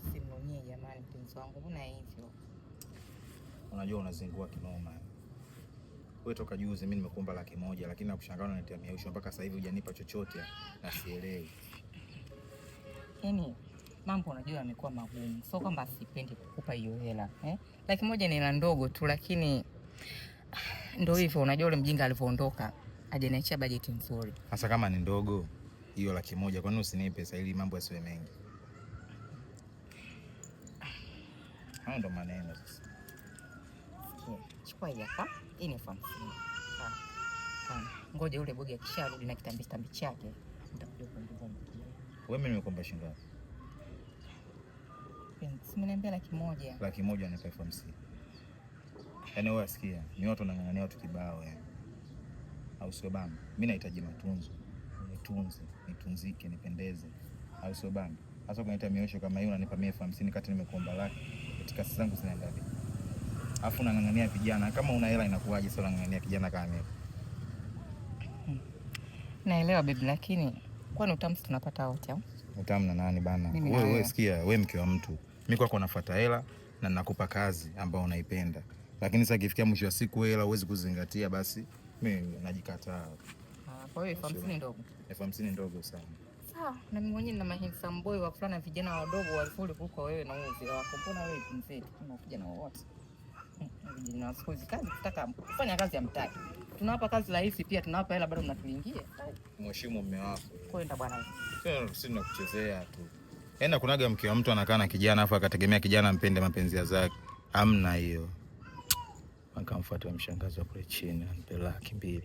Sisi mwenyewe jamani, mpenzi wangu, mbona hivyo? Unajua unazingua kinoma. Wewe toka juzi mimi nimekuomba 100,000 lakini nakushangaa unanitia miausho mpaka sasa hivi hujanipa chochote na sielewi. Yaani mambo unajua yamekuwa magumu. Sio kwamba sipendi kukupa hiyo hela, 100,000 ni hela ndogo tu, lakini ndio hivyo, unajua ule mjinga alivyoondoka hajaniachia bajeti nzuri. Sasa kama ni ndogo hiyo 100,000 kwa nini usinipe pesa ili mambo yasiwe mengi? Hayo ndo maneno sasa. Chukua hii hapa. Hii ni 50. Ngoja ule bogi akisharudi na kitambi chake nitakuja kuongeza. Wewe mimi nimekuomba shilingi ngapi? Simeniambia 100,000. 100,000 ni 50. Yaani wewe asikia, ni watu wanang'ang'ania watu kibao yani. Au sio bana? Mimi nahitaji matunzo. Nitunze, nitunzike, nipendeze. Au sio bana? Hasa kuniita miosho kama hiyo unanipa 50 kati nimekuomba laki. Katika kazi zangu zinaenda vipi? Alafu unang'ang'ania vijana. Kama una hela inakuwaje sasa unang'ang'ania kijana kama mimi? Naelewa baby, lakini kwani utamu tunapata wote au? Utamu na nani bana? Wewe sikia, wewe mke wa mtu. Mimi kwako nafuata hela na ninakupa kazi ambayo unaipenda. Lakini sasa ikifikia mwisho wa siku hela huwezi kuzingatia, basi mimi najikataa. Kwa hiyo 50 ndogo. 50 ndogo sana. Sawa, na mimi mwenyewe na handsome boy wa fulana vijana wadogo wazuri kuliko wewe na wewe zile wako. Mbona wewe mzee kama vijana wote? Vijana wasikozi kazi kutaka kufanya kazi ya mtaki. Tunawapa kazi rahisi pia tunawapa hela bado mnatuingia. Mheshimu mume wako. Kwenda bwana. Sisi tunakuchezea tu. Yaani kunaga mke wa mtu anakaa na kijana afu akategemea kijana ampende mapenzi zake. Hamna hiyo. Akamfuata mshangazi wa kule chini, anipeleka 200.